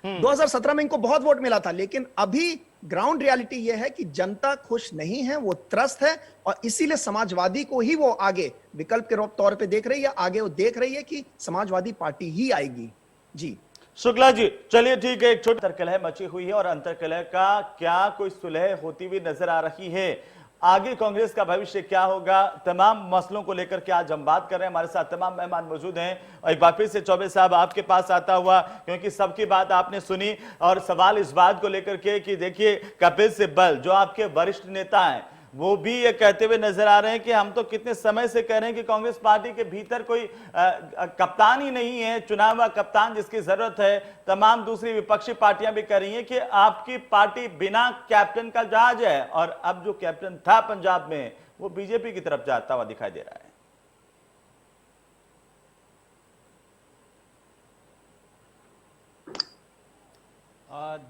2017 में इनको बहुत वोट मिला था, लेकिन अभी ग्राउंड रियलिटी यह है कि जनता खुश नहीं है, वो त्रस्त है, और इसीलिए समाजवादी को ही वो आगे विकल्प के तौर पे देख रही है। आगे वो देख रही है कि समाजवादी पार्टी ही आएगी। जी शुक्ला जी, चलिए ठीक है। एक छोटी अंतर्कलह मची हुई है और अंतर्कलह का क्या कोई सुलह होती हुई नजर आ रही है? आगे कांग्रेस का भविष्य क्या होगा, तमाम मसलों को लेकर के आज हम बात कर रहे हैं। हमारे साथ तमाम मेहमान मौजूद हैं और एक बार फिर से चौबे साहब आपके पास आता हुआ, क्योंकि सबकी बात आपने सुनी और सवाल इस बात को लेकर के कि देखिए कपिल सिब्बल जो आपके वरिष्ठ नेता हैं वो भी ये कहते हुए नजर आ रहे हैं कि हम तो कितने समय से कह रहे हैं कि कांग्रेस पार्टी के भीतर कोई कप्तान ही नहीं है, चुनाव कप्तान जिसकी जरूरत है। तमाम दूसरी विपक्षी पार्टियां भी कह रही हैं कि आपकी पार्टी बिना कैप्टन का जहाज है, और अब जो कैप्टन था पंजाब में वो बीजेपी की तरफ जाता हुआ दिखाई दे रहा है।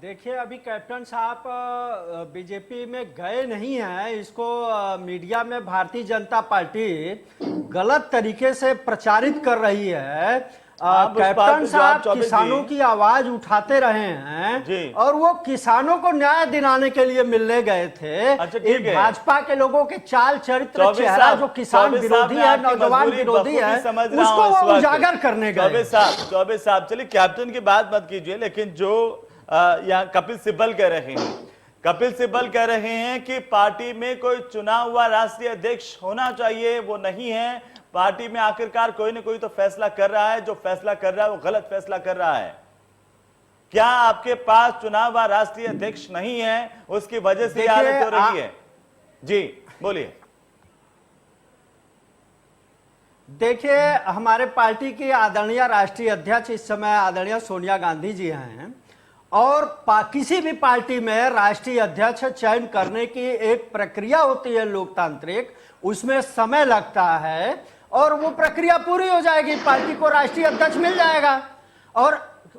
देखिए अभी कैप्टन साहब बीजेपी में गए नहीं हैं। इसको मीडिया में भारतीय जनता पार्टी गलत तरीके से प्रचारित कर रही है। कैप्टन साहब किसानों की आवाज उठाते रहे हैं और वो किसानों को न्याय दिलाने के लिए मिलने गए थे। भाजपा के लोगों के चाल चरित्र, चेहरा जो किसान विरोधी है, नौजवान विरोधी है, उसको वो उजागर करने गए। चौबे साहब चलिए कैप्टन की बात मत कीजिए, लेकिन जो यहाँ कपिल सिब्बल कह रहे हैं, कपिल सिब्बल कह रहे हैं कि पार्टी में कोई चुना हुआ राष्ट्रीय अध्यक्ष होना चाहिए, वो नहीं है। पार्टी में आखिरकार कोई ना कोई तो फैसला कर रहा है, जो फैसला कर रहा है वो गलत फैसला कर रहा है। क्या आपके पास चुनाव हुआ राष्ट्रीय अध्यक्ष नहीं है, उसकी वजह से हालत हो रही है? जी बोलिए। देखिए हमारे पार्टी की आदरणीय राष्ट्रीय अध्यक्ष इस समय आदरणीय सोनिया गांधी जी हैं, और किसी भी पार्टी में राष्ट्रीय अध्यक्ष चयन करने की एक प्रक्रिया होती है लोकतांत्रिक, उसमें समय लगता है और वो प्रक्रिया पूरी हो जाएगी, पार्टी को राष्ट्रीय अध्यक्ष मिल जाएगा। और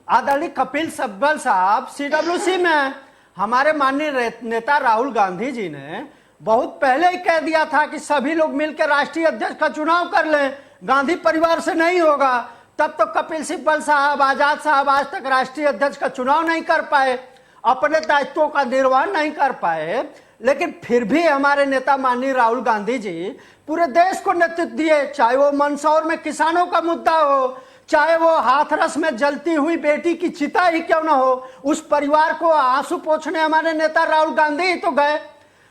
आदरणीय कपिल सिब्बल साहब CWC में हैं। हमारे माननीय नेता राहुल गांधी जी ने बहुत पहले ही कह दिया था कि सभी लोग मिलकर राष्ट्रीय अध्यक्ष का चुनाव कर लें, गांधी परिवार से नहीं होगा। तब तो कपिल सिब्बल साहब, आजाद साहब आज तक राष्ट्रीय अध्यक्ष का चुनाव नहीं कर पाए, अपने दायित्वों का निर्वहन नहीं कर पाए। लेकिन फिर भी हमारे नेता माननीय राहुल गांधी जी पूरे देश को नेतृत्व दिए, चाहे वो मंदसौर में किसानों का मुद्दा हो, चाहे वो हाथरस में जलती हुई बेटी की चिता ही क्यों ना हो, उस परिवार को आंसू पोंछने हमारे नेता राहुल गांधी ही तो गए।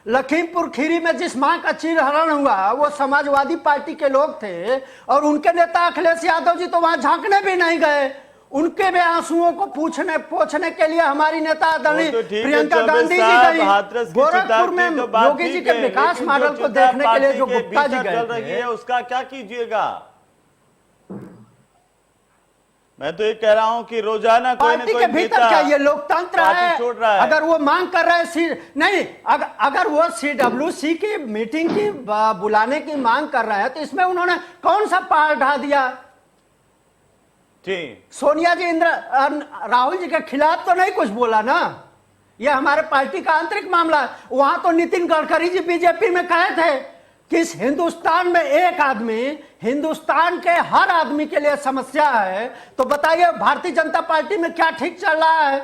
लखीमपुर खीरी में जिस मां का चीरहरण हुआ वो समाजवादी पार्टी के लोग थे, और उनके नेता अखिलेश यादव जी तो वहां झांकने भी नहीं गए। उनके भी आंसुओं को पोंछने के लिए हमारी नेता आदरणीय प्रियंका गांधी जी गई। गोरखपुर में योगी जी के विकास मॉडल को देखने के लिए जो गुप्ता जी गए थे, उसका क्या कीजिएगा? मैं तो ये कह रहा हूं कि रोजाना कोई पार्टी के भीतर क्या ये लोकतंत्र है? अगर वो मांग कर रहे हैं नहीं, अगर वो CWC की मीटिंग की बुलाने की मांग कर रहे हैं तो इसमें उन्होंने कौन सा पहाड़ ढा दिया? सोनिया जी राहुल जी के खिलाफ तो नहीं कुछ बोला ना, ये हमारे पार्टी का आंतरिक मामला है। वहां तो नितिन गडकरी जी बीजेपी में कहे थे कि इस हिंदुस्तान में एक आदमी, हिंदुस्तान के हर आदमी के लिए समस्या है। तो बताइए भारतीय जनता पार्टी में क्या ठीक चल रहा है?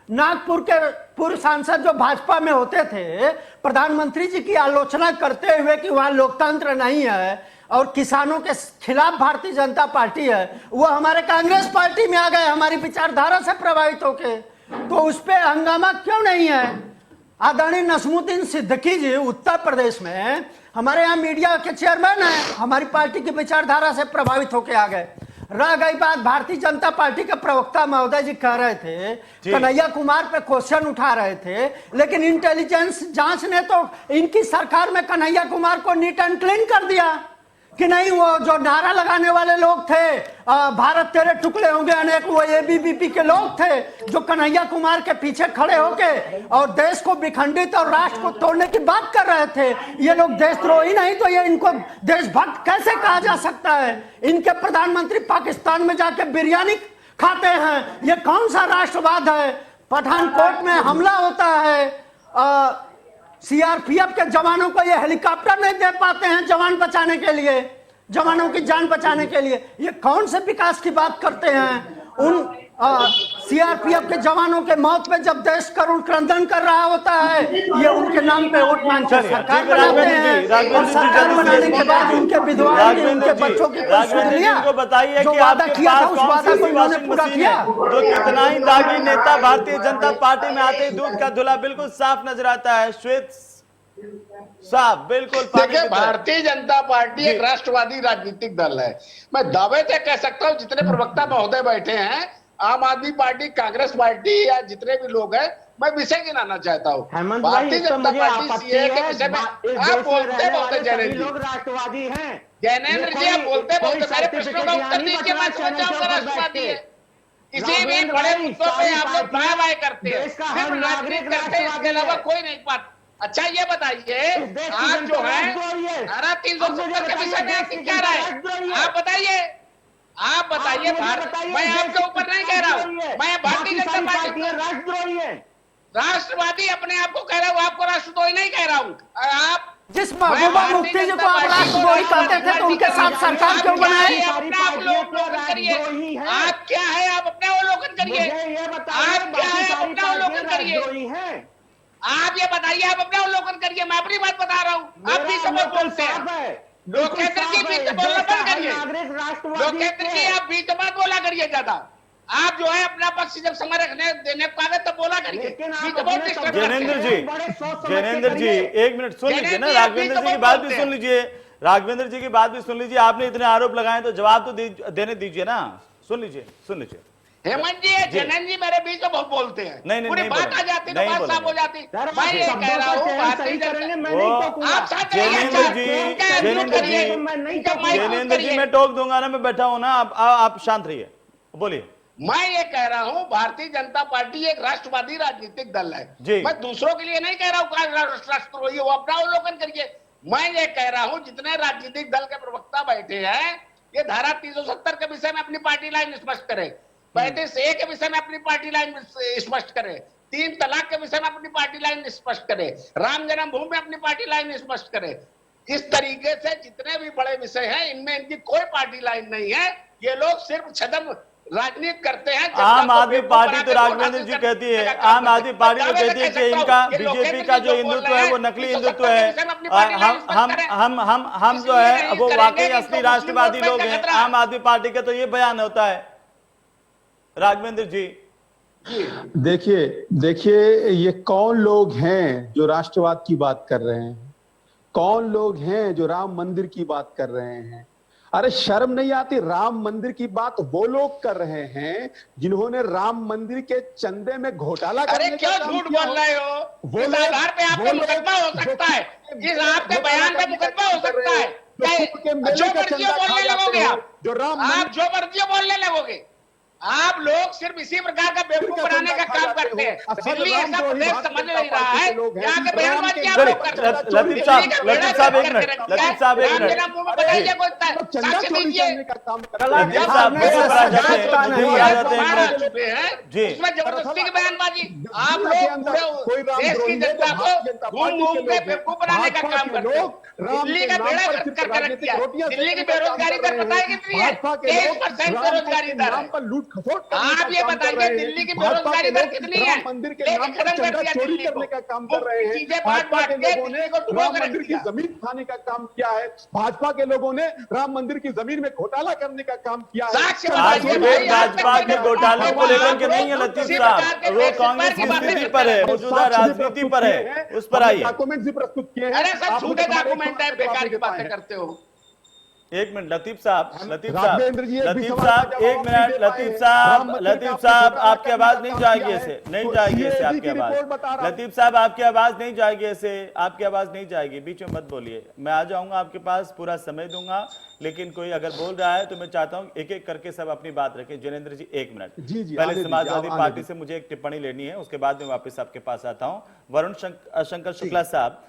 नागपुर के पूर्व सांसद जो भाजपा में होते थे, प्रधानमंत्री जी की आलोचना करते हुए कि वहां लोकतंत्र नहीं है और किसानों के खिलाफ भारतीय जनता पार्टी है, वो हमारे कांग्रेस पार्टी में आ गए हमारी विचारधारा से प्रभावित होके। तो उस पर हंगामा क्यों नहीं है? आदरणीय नसमुद्दीन सिद्दीकी जी उत्तर प्रदेश में हमारे यहाँ मीडिया के चेयरमैन हैं, हमारी पार्टी की विचारधारा से प्रभावित होकर आ गए। रह गई बात, भारतीय जनता पार्टी के प्रवक्ता महोदय जी कह रहे थे, कन्हैया कुमार पे क्वेश्चन उठा रहे थे, लेकिन इंटेलिजेंस जांच ने तो इनकी सरकार में कन्हैया कुमार को नीट एंड क्लीन कर दिया। कि नहीं वो जो नारा लगाने वाले लोग थे भारत तेरे टुकड़े होंगे अनेक, वो एबीवीपी के लोग थे जो कन्हैया कुमार के पीछे खड़े होके और देश को विखंडित और राष्ट्र को तोड़ने की बात कर रहे थे। ये लोग देशद्रोही नहीं तो ये इनको देशभक्त कैसे कहा जा सकता है? इनके प्रधानमंत्री पाकिस्तान में जाके बिरयानी खाते हैं, ये कौन सा राष्ट्रवाद है? पठानकोट में हमला होता है, सीआरपीएफ के जवानों को ये हेलीकॉप्टर नहीं दे पाते हैं जवान बचाने के लिए, जवानों की जान बचाने के लिए। ये कौन से विकास की बात करते हैं? उन सीआरपीएफ के जवानों के मौत पे जब देश करुण क्रंदन कर रहा होता है, ये उनके नाम पे वोट मांग के सरकार बनाते हैं और सरकार बनाने के बाद उनके विधवा उनके बच्चों की को बताइए कि आपके पास कौन सी वॉशिंग मशीन है जो कितना ही दागी नेता भारतीय जनता पार्टी में आते ही दूध का धुला बिल्कुल साफ नजर आता है। श्वेत साहब बिल्कुल देखिए, भारतीय जनता पार्टी एक राष्ट्रवादी राजनीतिक दल है। मैं दावे से कह सकता हूं जितने प्रवक्ता महोदय बैठे हैं, आम आदमी पार्टी, कांग्रेस पार्टी या जितने भी लोग हैं, मैं विषय गिनाना चाहता हूँ। भारतीय जनता पार्टी सीए के विषय में आप बोलते बोलते राष्ट्रवादी हैं। जैनेन्द्र जी, आप बोलते बोलते मेरे प्रश्नों का उत्तर दीजिए, मैं समझ जाऊंगा राष्ट्रवादी है। इसी में बड़े मुद्दों पे आप लोग बाय बाय करते हैं, सिर्फ नागरिक करते हैं, इसके अलावा कोई नहीं बात। अच्छा ये बताइए, आप जो है धारा 370 के विषय में आपकी क्या राय है? आप बताइए, आप बताइए। मैं आपके ऊपर नहीं कह रहा हूँ, मैं भारतीय जनता पार्टी राष्ट्रद्रोही है, राष्ट्रवादी अपने आप को कह रहा हूँ, आपको राष्ट्रद्रोही नहीं कह रहा हूँ। आप जिस महबूबा मुफ्ती जी को आप राष्ट्रद्रोही कहते थे तो उनके साथ सरकार क्यों बनाई? अपना अवलोकन करिए, आप क्या है, आप अपना अवलोकन करिए, आप क्या है, आप अपना अवलोकन करिए। आप ये बताइए, आप अपना अवलोकन करिए, मैं अपनी बात बता रहा हूँ। आप भी समझ बोलते हैं, लोकेंद्र जी बीच बोलना बंद करिए, लोकेंद्र जी आप बीच मत बोला करिए ज्यादा। आप जो है अपना पक्ष जब समय रखने देने पावे तब बोला करिए। जैनेन्द्र जी एक मिनट सुन लीजिए ना, राघवेंद्र जी की बात भी सुन लीजिए, राघवेंद्र जी की बात भी सुन लीजिए। आपने इतने आरोप लगाए तो जवाब तो देने दीजिए ना, सुन लीजिए। हेमंत जी, जैनेन्द्र जी मेरे बीच में बहुत बोलते हैं, नहीं पूरी बात आ जाती है, बात साफ हो जाती। मैं ये कह रहा हूँ, जैनेन्द्र जी मैं टोक दूंगा ना, मैं बैठा हूँ ना, आप शांत रहिए, बोलिए। मैं ये कह रहा हूँ, भारतीय जनता पार्टी एक राष्ट्रवादी राजनीतिक दल है। मैं दूसरों के लिए नहीं कह रहा हूँ राष्ट्रद्रोही, वो अपना अवलोकन करिए। मैं ये कह रहा हूँ, जितने राजनीतिक दल के प्रवक्ता बैठे हैं, ये धारा 370 के विषय में अपनी पार्टी लाइन स्पष्ट करें, 35A के विषय में अपनी पार्टी लाइन स्पष्ट करें, 3 तलाक के विषय में अपनी पार्टी लाइन स्पष्ट करें, राम जन्मभूमि में अपनी पार्टी लाइन स्पष्ट करें। इस तरीके से जितने भी बड़े विषय हैं, इनमें इनकी कोई पार्टी लाइन नहीं है। ये लोग सिर्फ छदम राजनीति करते हैं। आम आदमी पार्टी तो राघवेंद्र जी कहती है, आम आदमी पार्टी तो कहती है कि इनका बीजेपी का जो हिंदुत्व है वो नकली हिंदुत्व है। हम जो है वो वाकई असली राष्ट्रवादी लोग हैं। आम आदमी पार्टी का तो ये बयान होता है। राघवेंद्र जी देखिए ये कौन लोग हैं जो राष्ट्रवाद की बात कर रहे हैं? कौन लोग हैं जो राम मंदिर की बात कर रहे हैं? अरे शर्म नहीं आती? राम मंदिर की बात वो लोग कर रहे हैं जिन्होंने राम मंदिर के चंदे में घोटाला करने का काम किया। अरे क्या झूठ बोल रहे हो? वो आधार पे आपका मुकदमा हो सकता है, इस आपके बयान पे मुकदमा हो सकता है। जो मर्जी बोलने लगोगे आप, जो मर्जी बोलने लगोगे आप लोग सिर्फ इसी प्रकार का बेवकूफ बनाने का काम करते हैं। दिल्ली ऐसा प्रदेश समझ नहीं रहा है, यहाँ के बयानबाजी आप लोग करते हैं। लतीफ साहब एक मिनट, लतीफ साहब एक मिनट, बताइए कोई साक्ष्य दीजिए। उसमें जबरदस्ती की बयानबाजी, आप लोग देश की जनता को घूम घूम के बेवकूफ बनाने का काम करते हैं। दिल्ली का बेड़ा करके रख दिया। दिल्ली की बेरोजगारी दर पता है कितनी है? 23% बेरोजगारी दर है। आप ये बताइए दिल्ली की बेरोजगारी दर कितनी है? मंदिर के नाम पर चंदा चोरी करने का काम कर रहे हैं। भाजपा के लोगों ने राम मंदिर की जमीन खाने का काम किया है। भाजपा के लोगों ने राम मंदिर की जमीन में घोटाला करने का काम किया है। भाजपा के घोटाले को लेकर के नहीं है लतीफ साहब, वो कांग्रेस की स्थिति पर है, मौजूदा राजनीति पर है, उस पर आइए। डॉक्यूमेंट भी प्रस्तुत किए हैं। अरे सब झूठे डॉक्यूमेंट है, बेकार की बातें करते हो। एक मिनट लतीफ साहब, राघवेंद्र जी, एक भी लतीफ सवाल साहब, का एक जवाब मिनट, नहीं दे लतीफ पाए। साहब, राम मंदिर लतीफ का साहब, आपने आपकी आवाज नहीं काम जाएगी किया ऐसे, है। नहीं तो जाएगी ऐसे CAB आपकी की आवाज। रिपोर्ट बता रहा हूं। लतीफ साहब, आपकी आवाज नहीं जाएगी ऐसे, आपकी आवाज नहीं जाएगी, बीच में मत बोलिए। मैं आ जाऊंगा आपके पास, पूरा समय दूंगा, लेकिन कोई अगर बोल रहा है तो मैं चाहता हूं एक एक करके सब अपनी बात रखें। जैनेंद्र जी, एक मिनट। जी, आने पहले दीजिए, समाजवादी आने पार्टी दीजिए। से मुझे एक टिप्पणी लेनी है, उसके बाद मैं वापस आपके पास आता हूं। वरुण शंकर शुक्ला साहब,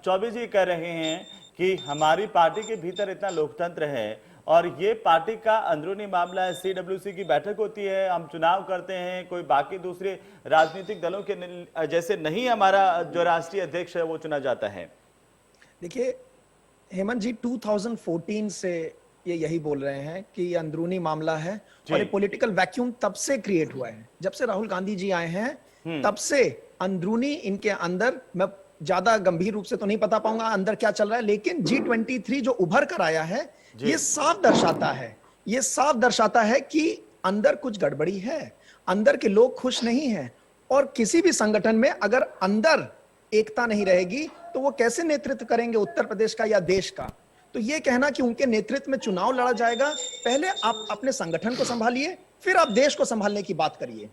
चौबे जी कह रहे हैं कि हमारी पार्टी के भीतर इतना लोकतंत्र है और ये पार्टी का अंदरूनी मामला है। CWC की बैठक होती है, हम चुनाव करते हैं, कोई बाकी दूसरे राजनीतिक दलों के जैसे नहीं हमारा जो राष्ट्रीय अध्यक्ष है वो चुना जाता है। देखिए हेमंत जी, 2014 से ये यही बोल रहे हैं कि ये अंदरूनी मामला है और ये पॉलिटिकल वैक्यूम तब से क्रिएट हुआ है जब से राहुल गांधी जी आए हैं। तब से अंदरूनी इनके अंदर, मैं ज्यादा गंभीर रूप से तो नहीं बता पाऊंगा अंदर क्या चल रहा है, लेकिन G23 जो उभर कर आया है ये साफ दर्शाता है कि अंदर कुछ गड़बड़ी है, अंदर के लोग खुश नहीं हैं। और किसी भी संगठन में अगर अंदर एकता नहीं रहेगी तो वो कैसे नेतृत्व करेंगे उत्तर प्रदेश का या देश का। तो ये कहना कि उनके नेतृत्व में चुनाव लड़ा जाएगा, पहले आप अपने संगठन को संभालिए, फिर आप देश को संभालने की बात करिए।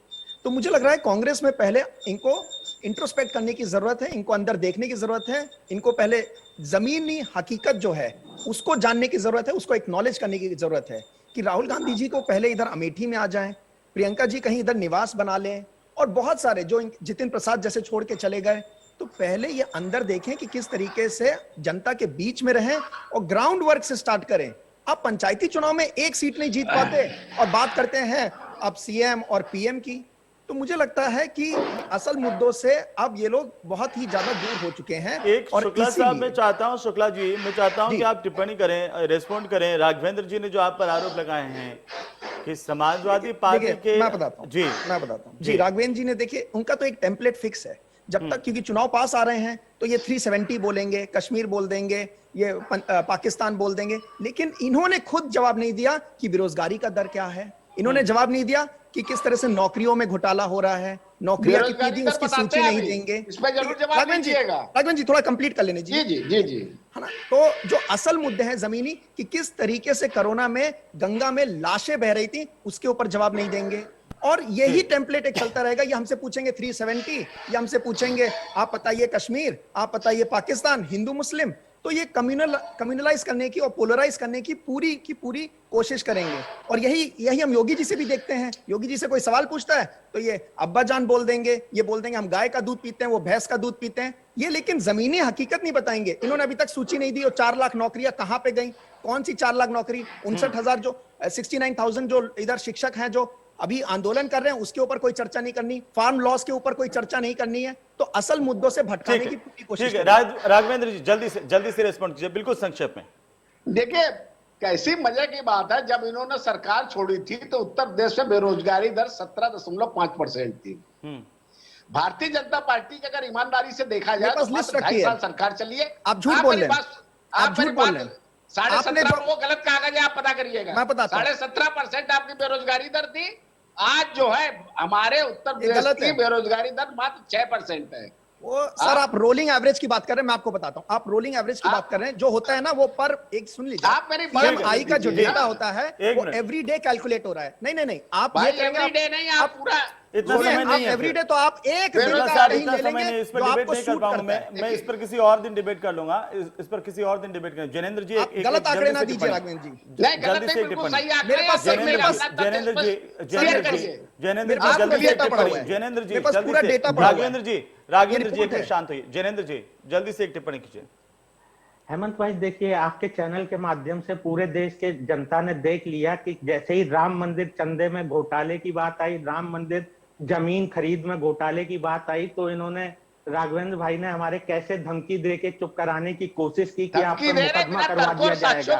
तो मुझे लग रहा है कांग्रेस में पहले इनको इंट्रोस्पेक्ट करने की जरूरत है, इनको अंदर देखने की जरूरत है, इनको पहले जमीनी हकीकत जो है उसको जानने की जरूरत है, उसको एक्नॉलेज करने की जरूरत है कि राहुल गांधी जी को पहले इधर अमेठी में आ जाएं, प्रियंका जी कहीं इधर निवास बना लें, और बहुत सारे जो जितिन प्रसाद जैसे छोड़ के चले गए, तो पहले ये अंदर देखें कि किस तरीके से जनता के बीच में रहें और ग्राउंड वर्क से स्टार्ट करें। आप पंचायती चुनाव में एक सीट नहीं जीत पाते और बात करते हैं अब CM और PM की। तो मुझे लगता है कि असल मुद्दों से अब ये लोग बहुत ही ज्यादा दूर हो चुके हैं। एक शुक्ला साहब, मैं चाहता हूं, शुक्ला जी, मैं चाहता हूं कि आप टिप्पणी करें, रेस्पॉन्ड करें। राघवेंद्र जी ने जो आप पर आरोप लगाए हैं कि समाजवादी पार्टी के, मैं बताता हूं जी, राघवेंद्र जी ने, देखिए उनका तो एक टेम्पलेट फिक्स है जब तक, क्योंकि चुनाव पास आ रहे हैं तो ये 370 बोलेंगे, कश्मीर बोल देंगे, ये पाकिस्तान बोल देंगे, लेकिन इन्होंने खुद जवाब नहीं दिया कि बेरोजगारी का दर क्या है, इन्होंने जवाब नहीं दिया कि किस तरह से नौकरियों में घोटाला हो रहा है, नौकरियां कितनी दी उसकी सूची नहीं देंगे। इसमें जरूर जवाब दीजिएगा। राघवेंद्र जी थोड़ा कंप्लीट कर लेने जी। जी है ना। तो जो असल मुद्दे हैं जमीनी, कि किस तरीके से कोरोना में गंगा में लाशें बह रही थी, उसके ऊपर जवाब नहीं देंगे। और यही टेम्पलेट एक चलता रहेगा। ये हमसे पूछेंगे 370, ये हमसे पूछेंगे आप बताइए कश्मीर, आप बताइए पाकिस्तान, हिंदू मुस्लिम। तो ये कम्युनलाइज करने की और पोलराइज करने की पूरी कोशिश करेंगे। और यही हम योगी जी से भी देखते हैं। योगी जी से कोई सवाल पूछता है तो ये अब्बा जान बोल देंगे, ये बोल देंगे हम गाय का दूध पीते हैं, वो भैंस का दूध पीते हैं। ये लेकिन जमीनी हकीकत नहीं बताएंगे। इन्होंने अभी तक सूची नहीं दी और 4 लाख नौकरियां कहां पे गई, कौन सी 4 लाख नौकरी, 59,000 जो 69,000 जो इधर शिक्षक हैं जो अभी आंदोलन कर रहे हैं, उसके ऊपर कोई चर्चा नहीं करनी, फार्म लॉस के ऊपर कोई चर्चा नहीं करनी है। तो असल मुद्दों से भटकाने की पूरी कोशिश। ठीक है राघवेंद्र जी, जल्दी से रिस्पॉन्ड कीजिए, बिल्कुल संक्षेप में। देखिए कैसी मजे की बात है, जब इन्होंने सरकार छोड़ी थी तो उत्तर प्रदेश में बेरोजगारी दर 17.5% थी। भारतीय जनता पार्टी की अगर ईमानदारी से देखा जाए तो 2.5 साल सरकार चली है। आप झूठ बोल रहे हैं, आप झूठ बोल रहे हैं। 17.5 वो गलत कहा गया, आप पता करिएगा। मैं बताता हूं। 17.5% आपकी बेरोजगारी दर थी। आज जो है हमारे उत्तर प्रदेश की बेरोजगारी दर मात्र 6% है। वो सर आप रोलिंग एवरेज की बात कर रहे हैं, मैं आपको बताता हूं। आप रोलिंग एवरेज की बात कर रहे हैं, जो होता है ना वो पर एक, सुन लीजिए, आप मेरी PMI का जो डेटा होता है वो एवरीडे कैलकुलेट हो रहा है। नहीं आप ये एवरीडे नहीं, आप पूरा इतना समय नहीं है। एवरीडे तो आप एक दिन इतना का समय नहीं, इस पर डिबेट नहीं कर पाऊंगा मैं इस पर किसी और दिन डिबेट कर लूंगा, इस पर किसी और दिन डिबेट करेंगे। जैनेंद्र जी एक गलत आंकड़े ना दीजिए राघवेंद्र जी। नहीं गलत नहीं, बिल्कुल सही आंकड़े हैं। जैनेंद्र जी जल्दी से राघवेंद्र जी एक शांत होइए। जैनेंद्र जी जल्दी से एक टिप्पणी कीजिए। हेमंत भाई देखिए, आपके चैनल के माध्यम से पूरे देश के जनता ने देख लिया कि जैसे ही राम मंदिर चंदे में घोटाले की बात आई, राम मंदिर जमीन खरीद में घोटाले की बात आई, तो इन्होंने राघवेंद्र भाई ने हमारे कैसे धमकी दे के चुप कराने की कोशिश की कि आप पर मुकदमा करवा दिया जाएगा।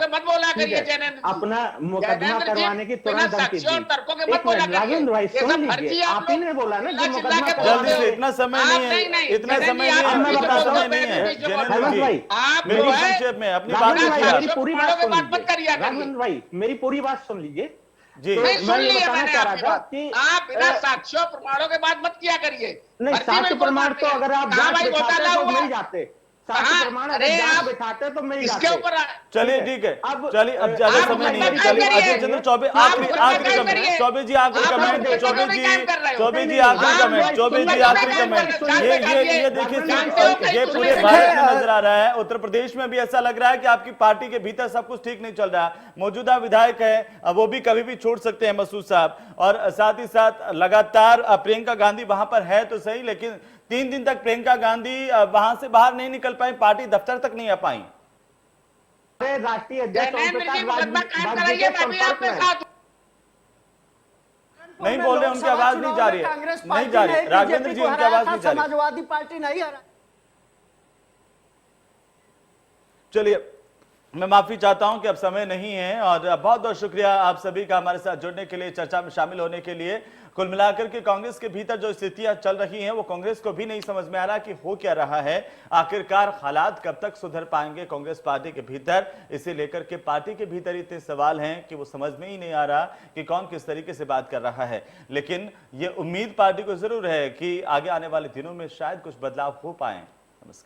अपना मुकदमा करवाने की तुरंत धमकी दी। राघवेंद्र भाई सुन लीजिए, आप ही ने बोला ना कि मुकदमा जल्दी से, इतना समय नहीं है, इतना समय नहीं है जैनेंद्र भाई, मेरी संक्षेप में अपनी बात मेरी पूरी बात सुन लीजिए। राघवेंद्र भाई मेरी पूरी बात सुन लीजिए जी। नहीं सुन लिया मैंने आपकी बात। आप बिना साक्ष्यों प्रमाणों के बात मत किया करिए। नहीं, साक्ष्य प्रमाण तो अगर आप जांच बिठाते तो मिल जाते। साक्ष्य प्रमाण अगर जांच बिठाते तो मिल इसके जाते। ऊपर चलिए ठीक है, अब चलिए अब ज्यादा आप समय नहीं है। काम चलिए करिए। अजय चंद्र चौबे आखिरी आप आखिरी काम कमेंट, करिए। चौबे जी आखिरी आप कमेंट, अपने चौबे काम जी कर रहे हो। चौबे जी नहीं, आखिरी आप कमेंट, चौबे जी आखिरी कमेंट। ये देखिए ये पूरे भारत में नजर आ रहा है, उत्तर प्रदेश में भी ऐसा लग रहा है कि आपकी पार्टी के भीतर सब कुछ ठीक नहीं चल रहा। मौजूदा विधायक है, वो भी कभी भी छोड़ सकते हैं मसूद साहब, और साथ ही साथ लगातार प्रियंका गांधी वहां पर है तो सही, लेकिन 3 दिन तक प्रियंका गांधी वहां से बाहर नहीं निकल पाई, पार्टी दफ्तर तक नहीं आ पाई। राष्ट्रीय अध्यक्ष जैनेन्द्र जी ओम मुकदमा प्रकाश कायम बाजपेयी कराइए, के मैं भी संपर्क आपके में साथ हूं। नहीं बोल रहे, उनकी आवाज नहीं जा रही है, कांग्रेस नहीं जा रही, राघवेंद्र जी उनकी आवाज नहीं जा रही। समाजवादी पार्टी नहीं हरा। चलिए मैं माफी चाहता हूं कि अब समय नहीं है, और बहुत बहुत शुक्रिया आप सभी का हमारे साथ जुड़ने के लिए, चर्चा में शामिल होने के लिए। कुल मिलाकर के कांग्रेस के भीतर जो स्थितियां चल रही हैं वो कांग्रेस को भी नहीं समझ में आ रहा कि हो क्या रहा है, आखिरकार हालात कब तक सुधर पाएंगे कांग्रेस पार्टी के भीतर, इसे लेकर के पार्टी के भीतर इतने सवाल हैं कि वो समझ में ही नहीं आ रहा कि कौन किस तरीके से बात कर रहा है। लेकिन ये उम्मीद पार्टी को जरूर है कि आगे आने वाले दिनों में शायद कुछ बदलाव हो पाए। नमस्कार।